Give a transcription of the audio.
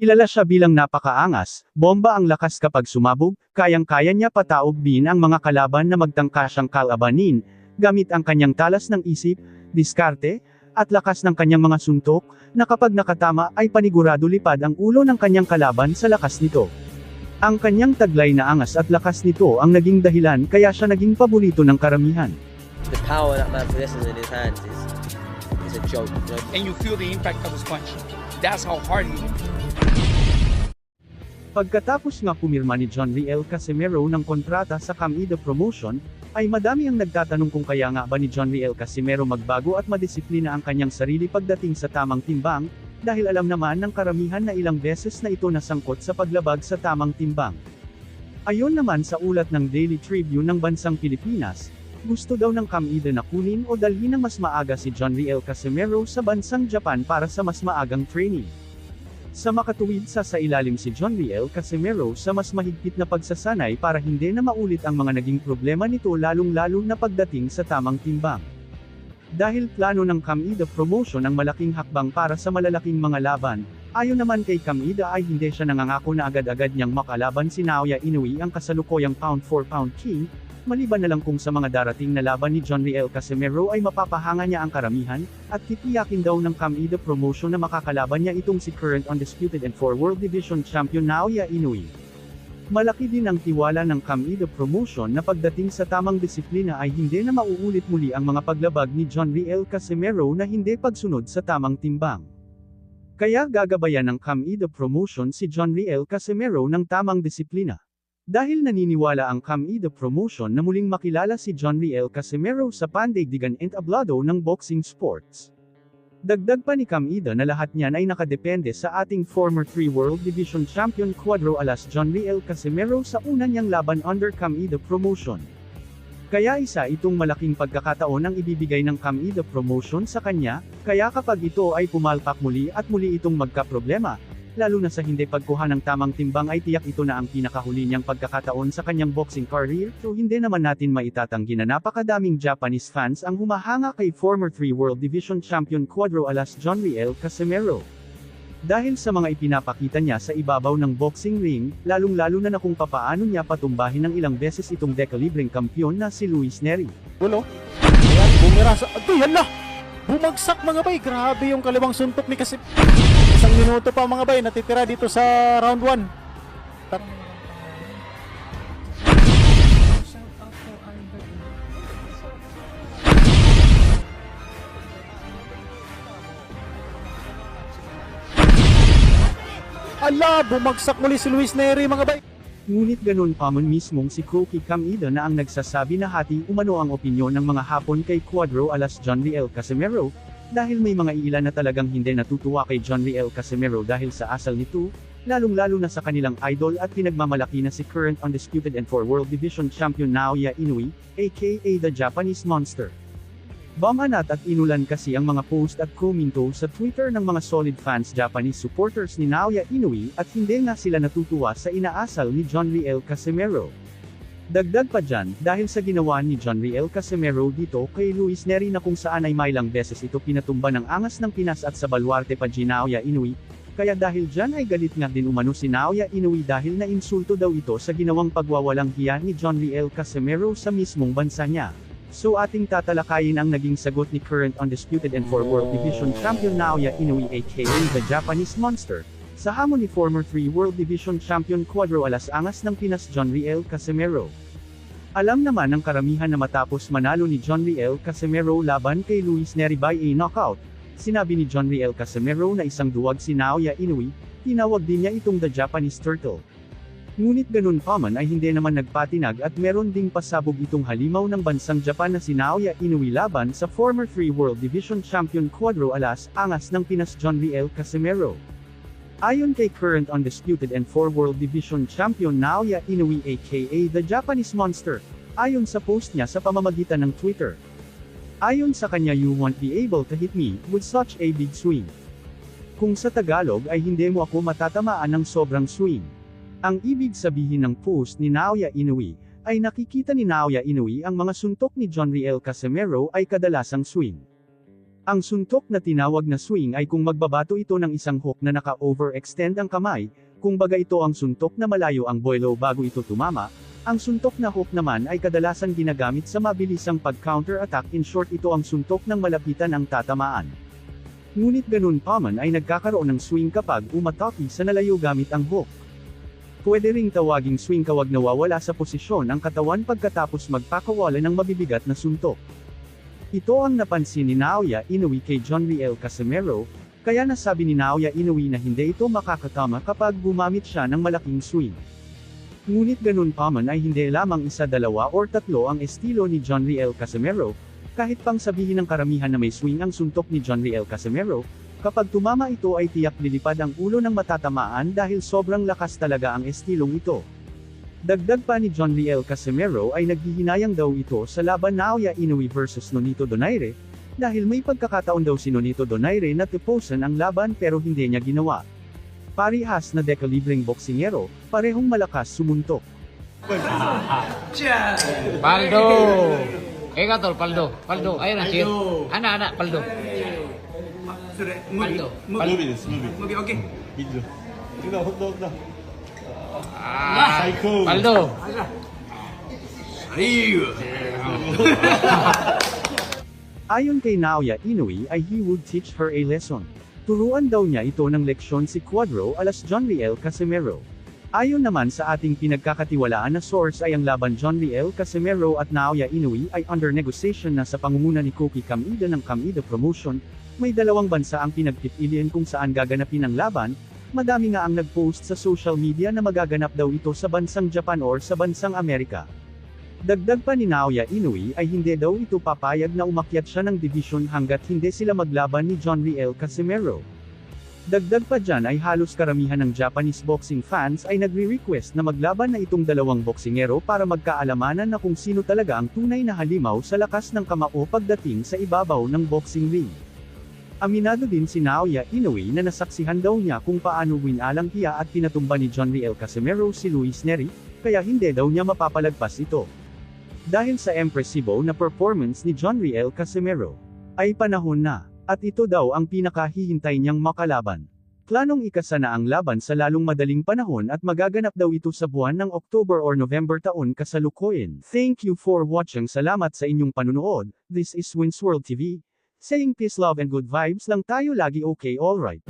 Kilala siya bilang napakaangas, bomba ang lakas kapag sumabog, kayang-kaya niya pataobbin ang mga kalaban na magtangka siyang kalabanin, gamit ang kanyang talas ng isip, diskarte, at lakas ng kanyang mga suntok, na kapag nakatama ay panigurado lipad ang ulo ng kanyang kalaban sa lakas nito. Ang kanyang taglay na angas at lakas nito ang naging dahilan kaya siya naging paborito ng karamihan. The power that man possesses in his hands is a joke. You know? And you feel the impact of his punch. That's how hard he is. Pagkatapos nga pumirma ni John Riel Casimero ng kontrata sa Kamida Promotion, ay madami ang nagtatanong kung kaya nga ba ni John Riel Casimero magbago at madisiplina ang kanyang sarili pagdating sa tamang timbang, dahil alam naman ng karamihan na ilang beses na ito nasangkot sa paglabag sa tamang timbang. Ayon naman sa ulat ng Daily Tribune ng bansang Pilipinas, gusto daw ng Kamida na kunin o dalhin ng mas maaga si John Riel Casimero sa bansang Japan para sa mas maagang training. Sa makatuwid sa ilalim si John Riel Casimero sa mas mahigpit na pagsasanay para hindi na maulit ang mga naging problema nito lalong-lalo na pagdating sa tamang timbang. Dahil plano ng Kamida Promotion ang malaking hakbang para sa malalaking mga laban, ayon naman kay Kamida ay hindi siya nangangako na agad-agad niyang makalaban si Naoya Inoue ang kasalukuyang pound-for-pound king, maliban na lang kung sa mga darating na laban ni John Riel Casimero ay mapapahanga niya ang karamihan, at titiyakin daw ng Kamida Promotion na makakalaban niya itong si current undisputed and 4 World Division Champion Naoya Inoue. Malaki din ang tiwala ng Kamida Promotion na pagdating sa tamang disiplina ay hindi na mauulit muli ang mga paglabag ni John Riel Casimero na hindi pagsunod sa tamang timbang. Kaya gagabayan ng Kamida Promotion si John Riel Casimero ng tamang disiplina. Dahil naniniwala ang Kamida Promotion na muling makilala si John Riel Casimero sa pandaigdigan and entablado ng boxing sports. Dagdag pa ni Kamida na lahat niyan ay nakadepende sa ating former 3 World Division Champion Cuadro Alas John Riel Casimero sa una niyang laban under Kamida Promotion. Kaya isa itong malaking pagkakataon ang ibibigay ng Kamida Promotion sa kanya, kaya kapag ito ay pumalpak muli at muli itong magkaproblema, lalo na sa hindi pagkuha ng tamang timbang ay tiyak ito na ang pinakahuli niyang pagkakataon sa kanyang boxing career, so hindi naman natin maitatanggi na napakadaming Japanese fans ang humahanga kay former 3 World Division Champion Cuadro Alas John Riel Casimero. Dahil sa mga ipinapakita niya sa ibabaw ng boxing ring, lalong-lalo na kung papaano niya patumbahin ng ilang beses itong dekalibreng kampiyon na si Luis Neri. Gulo. Ayan, bumira sa... Aduh, yan na! Bumagsak mga bay, grabe yung kaliwang suntok ni Casimero. 1 minuto pa mga bay, natitira dito sa round 1. Ala, bumagsak muli si Luis Neri mga bay. Ngunit ganun pa man mismong si Koki Kamida na ang nagsasabi na hati umano ang opinyon ng mga Hapon kay Cuadro Alas John Riel Casimero, dahil may mga ilan na talagang hindi natutuwa kay John Riel Casimero dahil sa asal nito, lalong-lalo na sa kanilang idol at pinagmamalaki na si current undisputed and 4 World Division Champion Naoya Inoue, aka the Japanese Monster. Bamanat at inulan kasi ang mga post at komento sa Twitter ng mga solid fans Japanese supporters ni Naoya Inoue at hindi nga sila natutuwa sa inaasal ni John Riel Casimero. Dagdag pa dyan, dahil sa ginawa ni John Riel Casimero dito kay Luis Neri na kung saan ay mailang beses ito pinatumba ng angas ng Pinas at sa baluarte pa ni Naoya Inoue, kaya dahil dyan ay galit nga din umano si Naoya Inoue dahil na insulto daw ito sa ginawang pagwawalang hiya ni John Riel Casimero sa mismong bansa niya. So ating tatalakayin ang naging sagot ni current undisputed and 4 World Division Champion Naoya Inoue aka the Japanese Monster, sa hamon ni former 3 World Division Champion Cuadro Alas Angas ng Pinas John Riel Casimero. Alam naman ng karamihan na matapos manalo ni John Riel Casimero laban kay Luis Neri by a knockout, sinabi ni John Riel Casimero na isang duwag si Naoya Inoue, tinawag din niya itong the Japanese Turtle. Ngunit ganun pa man ay hindi naman nagpatinag at meron ding pasabog itong halimaw ng bansang Japan na si Naoya Inoue laban sa former 3 World Division Champion Cuadro Alas Angas ng Pinas John Riel Casimero. Ayon kay current undisputed and 4 World Division Champion Naoya Inoue aka the Japanese Monster, ayon sa post niya sa pamamagitan ng Twitter. Ayon sa kanya, "You won't be able to hit me with such a big swing." Kung sa Tagalog ay hindi mo ako matatamaan ng sobrang swing. Ang ibig sabihin ng post ni Naoya Inoue, ay nakikita ni Naoya Inoue ang mga suntok ni John Riel Casimero ay kadalasang swing. Ang suntok na tinawag na swing ay kung magbabato ito ng isang hook na naka-overextend ang kamay, kung baga ito ang suntok na malayo ang boilo bago ito tumama. Ang suntok na hook naman ay kadalasan ginagamit sa mabilisang pag-counter-attack. In short, ito ang suntok ng malapitan ang tatamaan. Ngunit ganun pa man ay nagkakaroon ng swing kapag umatake sa nalayo gamit ang hook. Pwede ring tawaging swing kapag nawawala sa posisyon ang katawan pagkatapos magpakawala ng mabibigat na suntok. Ito ang napansin ni Naoya Inoue kay John Riel Casimero, kaya nasabi ni Naoya Inoue na hindi ito makakatama kapag gumamit siya ng malaking swing. Ngunit ganun pa man ay hindi lamang isa, dalawa or tatlo ang estilo ni John Riel Casimero. Kahit pang sabihin ng karamihan na may swing ang suntok ni John Riel Casimero, kapag tumama ito ay tiyak lilipad ang ulo ng matatamaan dahil sobrang lakas talaga ang estilong ito. Dagdag pa ni John Riel Casimero ay naghihinayang daw ito sa laban Naoya Inoue versus Nonito Donaire, dahil may pagkakataon daw si Nonito Donaire na tiposan ang laban pero hindi niya ginawa. Parihas na dekalibreng boksingero, parehong malakas sumuntok. Paldo. Ikaw tol, Paldo. Paldo. Ayun ang cheer. Ana, Paldo. Paldo. Movie です、ムービー。 Okay, okay. ビデオ。ほんとほんと。 Ah, 最高。 Paldo. Ayon kay Naoya Inoue ay he would teach her a lesson. Turuan daw niya ito ng leksyon si Cuadro alas John Riel Casimero. Ayon naman sa ating pinagkakatiwalaan na source ay ang laban John Riel Casimero at Naoya Inoue ay under negotiation na sa pangunguna ni Koki Kamida ng Kamida Promotion. May dalawang bansa ang pinagpipilian kung saan gaganapin ang laban. Madami nga ang nagpost sa social media na magaganap daw ito sa bansang Japan or sa bansang Amerika. Dagdag pa ni Naoya Inoue ay hindi daw ito papayag na umakyat siya ng division hanggat hindi sila maglaban ni John Riel Casimero. Dagdag pa dyan ay halos karamihan ng Japanese boxing fans ay nagre-request na maglaban na itong dalawang boksingero para magkaalamanan na kung sino talaga ang tunay na halimaw sa lakas ng kamao pagdating sa ibabaw ng boxing ring. Aminado din si Naoya Inoue na nasaksihan daw niya kung paano winalang hiya at pinatumba ni John Riel Casimero si Luis Neri, kaya hindi daw niya mapapalagpas ito. Dahil sa impressive na performance ni John Riel Casimero, ay panahon na. At ito daw ang pinakahihintay niyang makalaban. Planong ikasa na ang laban sa lalong madaling panahon at magaganap daw ito sa buwan ng October or November taon kasalukuyan. Thank you for watching. Salamat sa inyong panunood. This is Wins World TV. Saying peace, love and good vibes lang tayo lagi. Okay, alright.